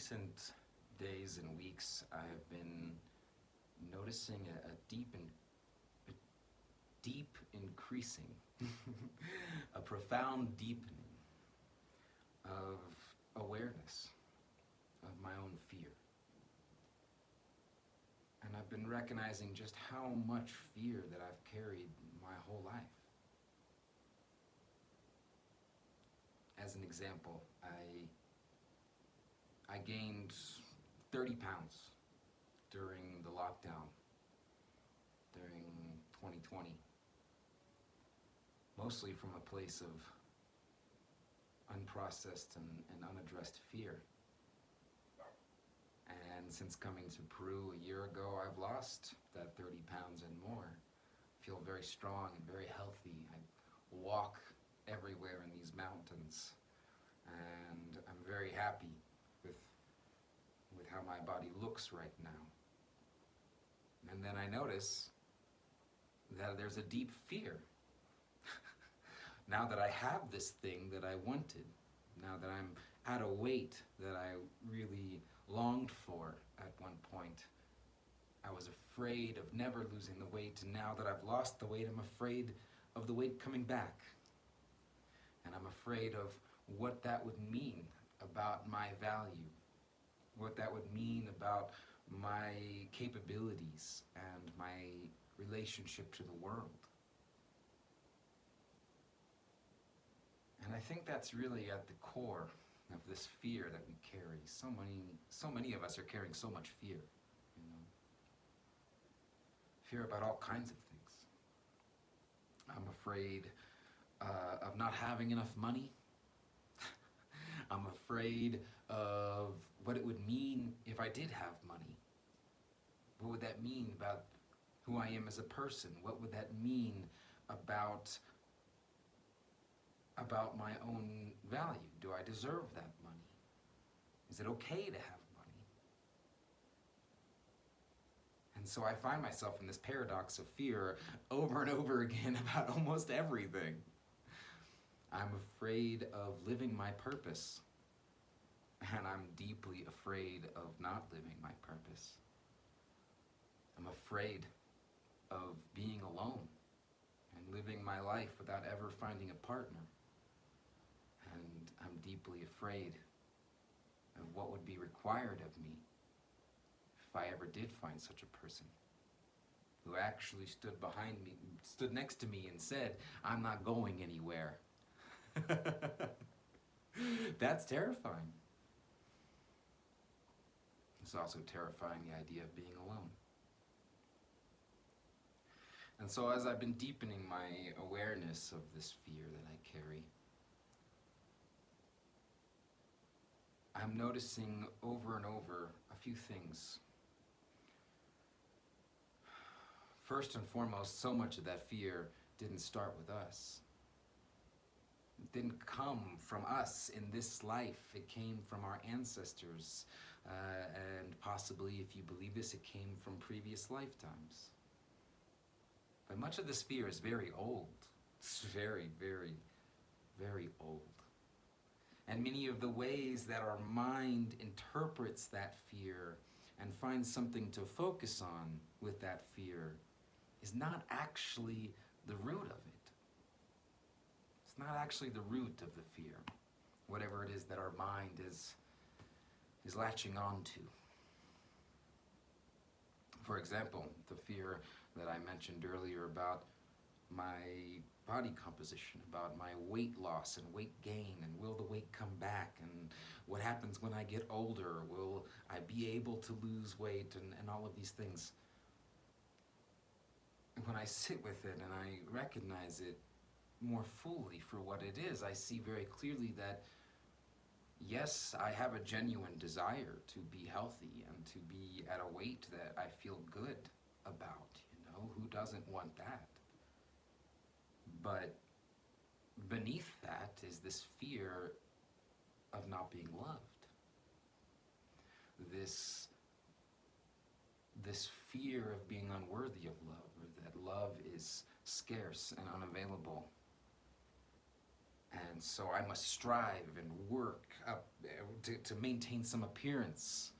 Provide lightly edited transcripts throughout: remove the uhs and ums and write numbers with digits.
recent days and weeks, I have been noticing a deep increasing, a profound deepening of awareness of my own fear. And I've been recognizing just how much fear that I've carried my whole life. As an example, I gained 30 pounds during the lockdown, during 2020, mostly from a place of unprocessed and unaddressed fear. And since coming to Peru a year ago, I've lost that 30 pounds and more. I feel very strong and very healthy. I walk everywhere in these mountains, and I'm very happy with how my body looks right now. And then I notice that there's a deep fear. Now that I have this thing that I wanted, now that I'm at a weight that I really longed for at one point, I was afraid of never losing the weight, and now that I've lost the weight, I'm afraid of the weight coming back. And I'm afraid of what that would mean about my value, what that would mean about my capabilities and my relationship to the world. And I think that's really at the core of this fear that we carry. So many of us are carrying so much fear, you know. Fear about all kinds of things. I'm afraid of not having enough money. I'm afraid of what it would mean if I did have money. What would that mean about who I am as a person? What would that mean about my own value? Do I deserve that money? Is it okay to have money? And so I find myself in this paradox of fear over and over again about almost everything. I'm afraid of living my purpose, and I'm deeply afraid of not living my purpose. I'm afraid of being alone and living my life without ever finding a partner. And I'm deeply afraid of what would be required of me if I ever did find such a person who actually stood next to me and said, "I'm not going anywhere." That's terrifying. It's also terrifying, the idea of being alone. And so as I've been deepening my awareness of this fear that I carry, I'm noticing over and over a few things. First and foremost, so much of that fear didn't start with us. It didn't come from us in this life. It came from our ancestors. And possibly, if you believe this, it came from previous lifetimes. But much of this fear is very old. It's very, very, very old. And many of the ways that our mind interprets that fear and finds something to focus on with that fear is not actually the root of it. It's not actually the root of the fear, whatever it is that our mind is latching on to. For example, the fear that I mentioned earlier about my body composition, about my weight loss and weight gain, and will the weight come back, and what happens when I get older, will I be able to lose weight, and all of these things. And when I sit with it and I recognize it more fully for what it is, I see very clearly that yes, I have a genuine desire to be healthy and to be at a weight that I feel good about, you know, who doesn't want that? But beneath that is this fear of not being loved. This fear of being unworthy of love, or that love is scarce and unavailable. And so I must strive and work up to maintain some appearance.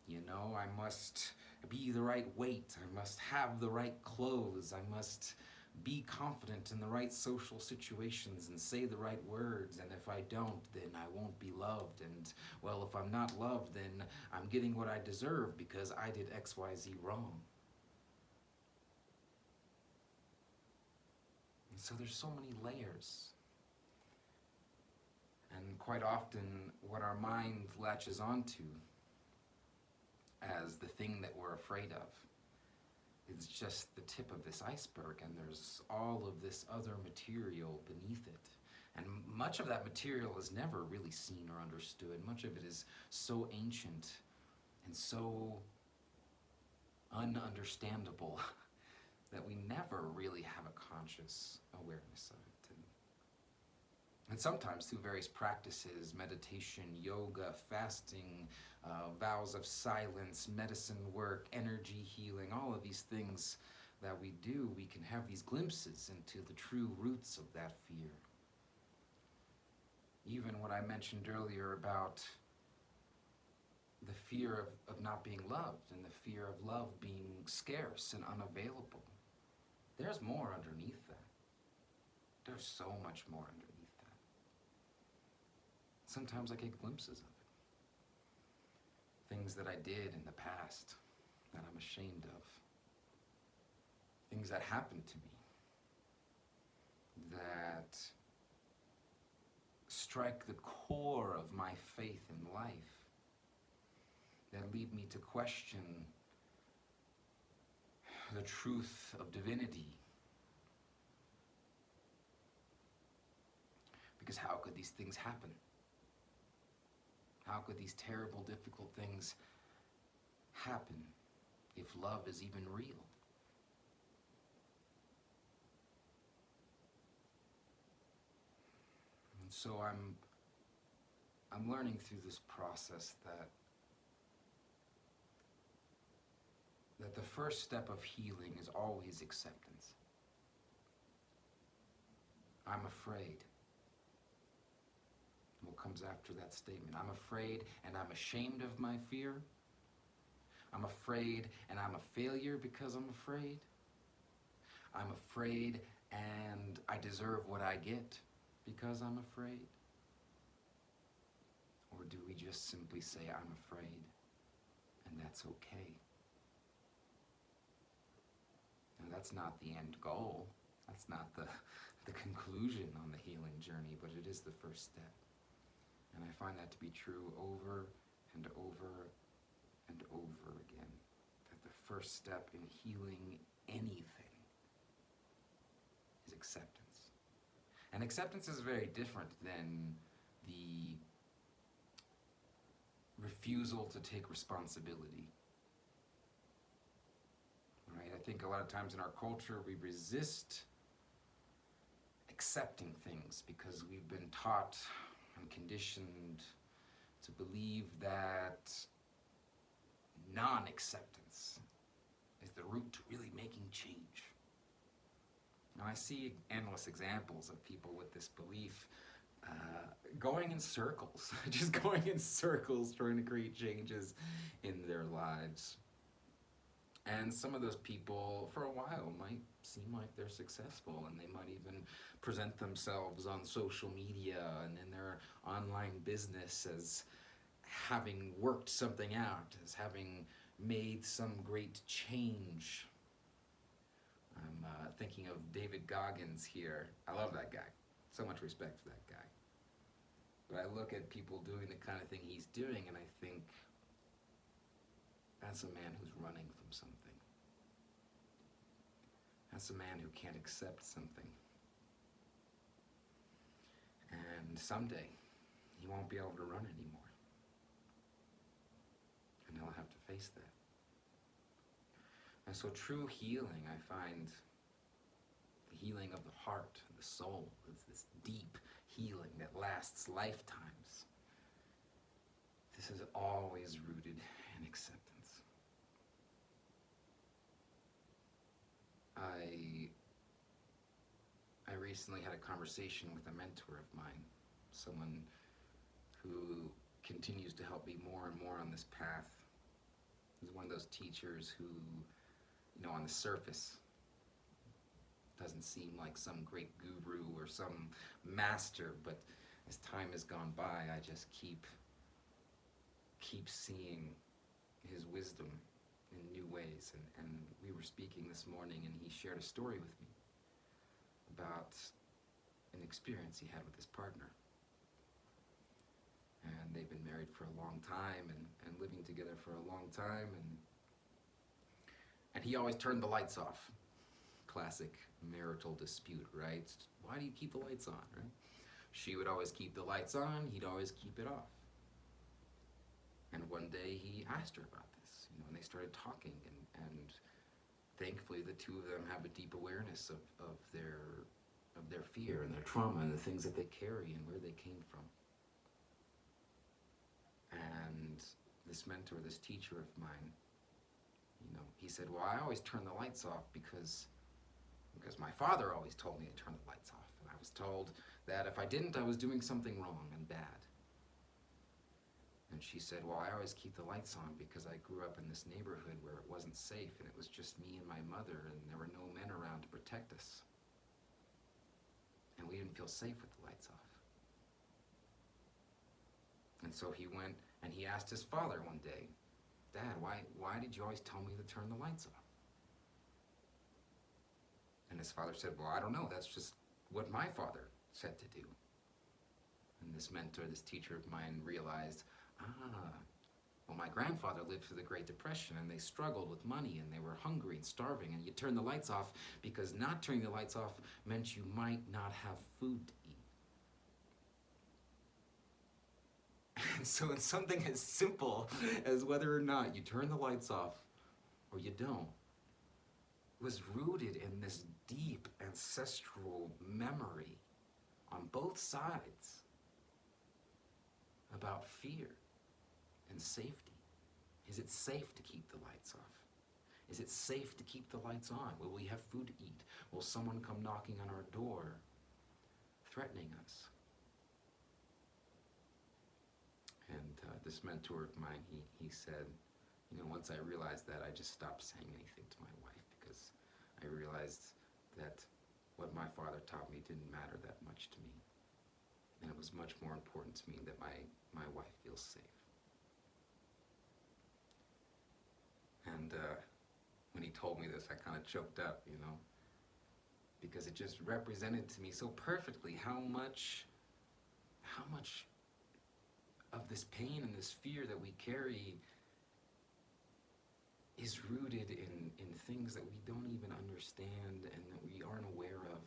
You know, I must be the right weight. I must have the right clothes. I must be confident in the right social situations and say the right words. And if I don't, then I won't be loved. And, well, if I'm not loved, then I'm getting what I deserve because I did XYZ wrong. And so there's so many layers. And quite often, what our mind latches onto as the thing that we're afraid of is just the tip of this iceberg, and there's all of this other material beneath it. And much of that material is never really seen or understood. Much of it is so ancient and so ununderstandable that we never really have a conscious awareness of it. And sometimes through various practices, meditation, yoga, fasting, vows of silence, medicine work, energy healing, all of these things that we do, we can have these glimpses into the true roots of that fear. Even what I mentioned earlier about the fear of not being loved and the fear of love being scarce and unavailable. There's more underneath that. There's so much more underneath. Sometimes I get glimpses of it. Things that I did in the past that I'm ashamed of. Things that happened to me that strike the core of my faith in life, that lead me to question the truth of divinity. Because how could these things happen? How could these terrible, difficult things happen if love is even real? And so I'm learning through this process that the first step of healing is always acceptance. I'm afraid. What comes after that statement? I'm afraid and I'm ashamed of my fear. I'm afraid and I'm a failure because I'm afraid. I'm afraid and I deserve what I get because I'm afraid. Or do we just simply say, I'm afraid, and that's okay? Now, that's not the end goal. That's not the conclusion on the healing journey, but it is the first step. And I find that to be true over and over and over again. That the first step in healing anything is acceptance. And acceptance is very different than the refusal to take responsibility. Right? I think a lot of times in our culture we resist accepting things because we've been taught and conditioned to believe that non-acceptance is the route to really making change. Now I see endless examples of people with this belief going in circles, just going in circles trying to create changes in their lives. And some of those people, for a while, might seem like they're successful, and they might even present themselves on social media and in their online business as having worked something out, as having made some great change. I'm thinking of David Goggins here. I love that guy. So much respect for that guy. But I look at people doing the kind of thing he's doing, and I think, that's a man who's running from something. That's a man who can't accept something. And someday, he won't be able to run anymore. And he'll have to face that. And so true healing, I find, the healing of the heart and the soul, is this deep healing that lasts lifetimes. This is always rooted in acceptance. I recently had a conversation with a mentor of mine, someone who continues to help me more and more on this path. He's one of those teachers who, on the surface, doesn't seem like some great guru or some master, but as time has gone by, I just keep seeing his wisdom in new ways. And we were speaking this morning, and he shared a story with me about an experience he had with his partner. And they've been married for a long time and living together for a long time, and he always turned the lights off. Classic marital dispute, right? Why do you keep the lights on, right? She would always keep the lights on, he'd always keep it off. And one day he asked her about this, and they started talking, and thankfully the two of them have a deep awareness of their fear and their trauma and the things that they carry and where they came from. And this mentor, this teacher of mine, he said, well, I always turn the lights off because my father always told me to turn the lights off. And I was told that if I didn't, I was doing something wrong and bad. And she said, well, I always keep the lights on because I grew up in this neighborhood where it wasn't safe, and it was just me and my mother, and there were no men around to protect us. And we didn't feel safe with the lights off. And so he went and he asked his father one day, Dad, why did you always tell me to turn the lights off? And his father said, well, I don't know. That's just what my father said to do. And this mentor, this teacher of mine realized, well, my grandfather lived through the Great Depression, and they struggled with money, and they were hungry and starving, and you turn the lights off because not turning the lights off meant you might not have food to eat. And so it's something as simple as whether or not you turn the lights off or you don't was rooted in this deep ancestral memory on both sides about fear and safety. Is it safe to keep the lights off? Is it safe to keep the lights on? Will we have food to eat? Will someone come knocking on our door, threatening us? And this mentor of mine, he said, once I realized that, I just stopped saying anything to my wife because I realized that what my father taught me didn't matter that much to me. And it was much more important to me that my wife feels safe. And when he told me this, I kind of choked up, because it just represented to me so perfectly how much of this pain and this fear that we carry is rooted in things that we don't even understand and that we aren't aware of.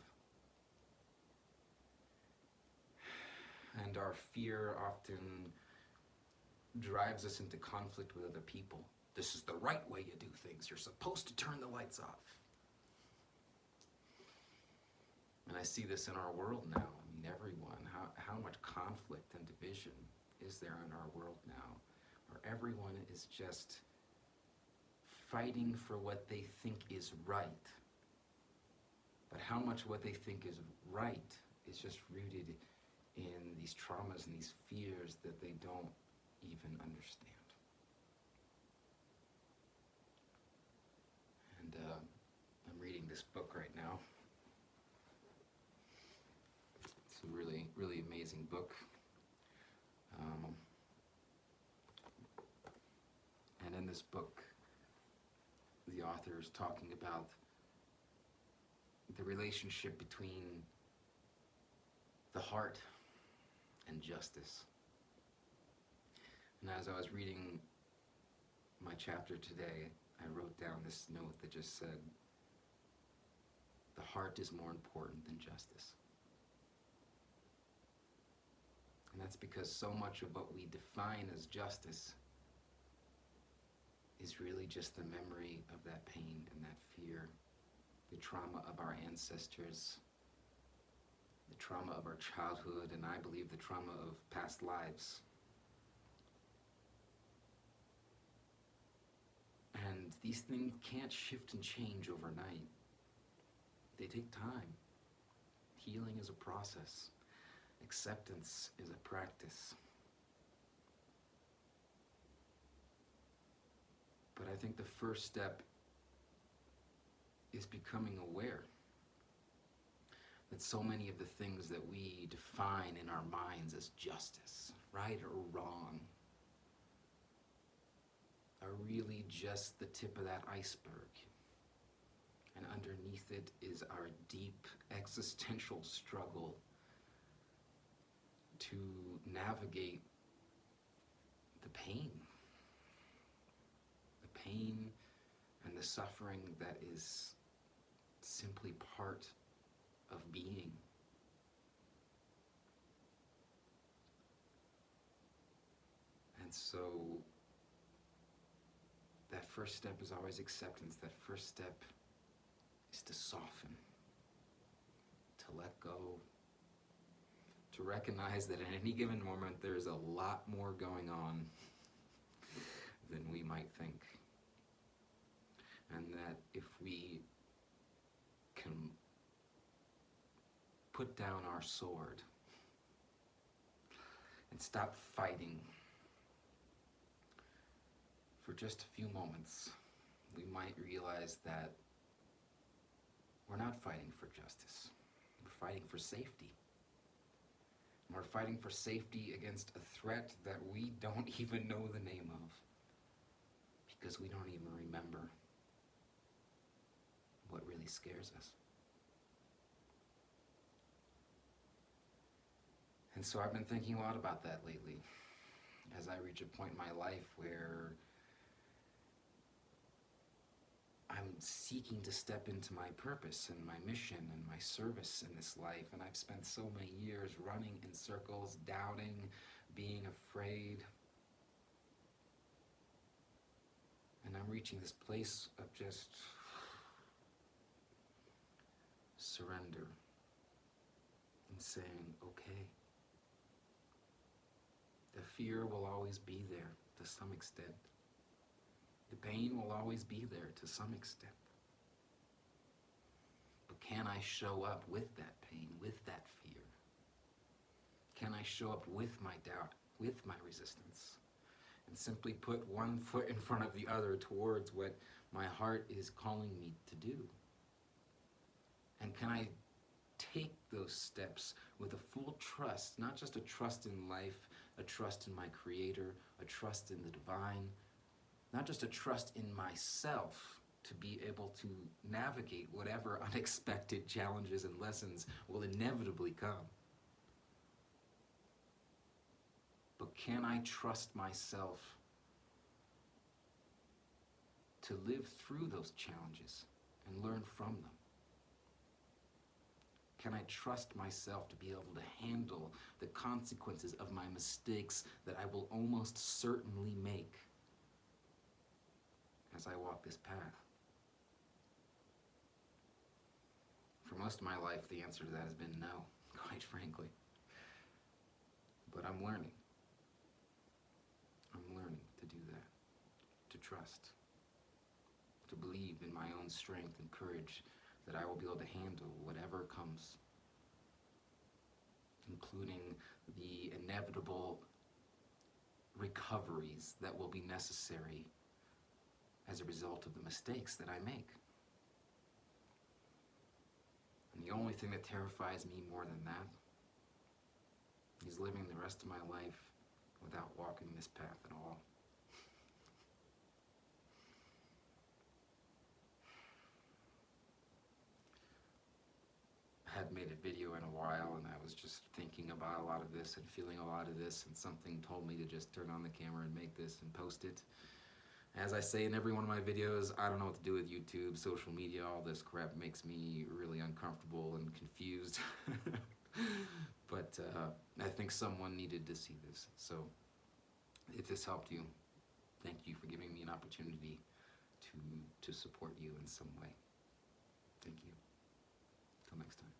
And our fear often drives us into conflict with other people. This is the right way you do things. You're supposed to turn the lights off. And I see this in our world now. Everyone, how much conflict and division is there in our world now, where everyone is just fighting for what they think is right. But how much what they think is right is just rooted in these traumas and these fears that they don't even understand. And I'm reading this book right now. It's a really, really amazing book. And in this book, the author is talking about the relationship between the heart and justice. And as I was reading my chapter today, I wrote down this note that just said, the heart is more important than justice. And that's because so much of what we define as justice is really just the memory of that pain and that fear, the trauma of our ancestors, the trauma of our childhood, and I believe the trauma of past lives. And these things can't shift and change overnight. They take time. Healing is a process. Acceptance is a practice. I think the first step is becoming aware that so many of the things that we define in our minds as justice, right or wrong, are really just the tip of that iceberg. And underneath it is our deep existential struggle to navigate the pain and the suffering that is simply part of being. And so that first step is always acceptance. That first step is to soften, to let go, to recognize that at any given moment there's a lot more going on than we might think. And that if we can put down our sword and stop fighting for just a few moments, we might realize that we're not fighting for justice. We're fighting for safety. And we're fighting for safety against a threat that we don't even know the name of, because we don't even remember what really scares us. And so I've been thinking a lot about that lately, as I reach a point in my life where I'm seeking to step into my purpose and my mission and my service in this life. And I've spent so many years running in circles, doubting, being afraid. And I'm reaching this place of just surrender and saying, okay. The fear will always be there to some extent. The pain will always be there to some extent. But can I show up with that pain, with that fear? Can I show up with my doubt, with my resistance, and simply put one foot in front of the other towards what my heart is calling me to do? And can I take those steps with a full trust, not just a trust in life, a trust in my Creator, a trust in the divine, not just a trust in myself to be able to navigate whatever unexpected challenges and lessons will inevitably come. But can I trust myself to live through those challenges and learn from them? Can I trust myself to be able to handle the consequences of my mistakes that I will almost certainly make as I walk this path? For most of my life, the answer to that has been no, quite frankly. But I'm learning. I'm learning to do that, to trust, to believe in my own strength and courage that I will be able to handle whatever comes, including the inevitable recoveries that will be necessary as a result of the mistakes that I make. And the only thing that terrifies me more than that is living the rest of my life without walking this path at all. I hadn't made a video in a while, and I was just thinking about a lot of this and feeling a lot of this, and something told me to just turn on the camera and make this and post it. As I say in every one of my videos, I don't know what to do with YouTube, social media, all this crap makes me really uncomfortable and confused. But I think someone needed to see this. So if this helped you, thank you for giving me an opportunity to support you in some way. Thank you. Till next time.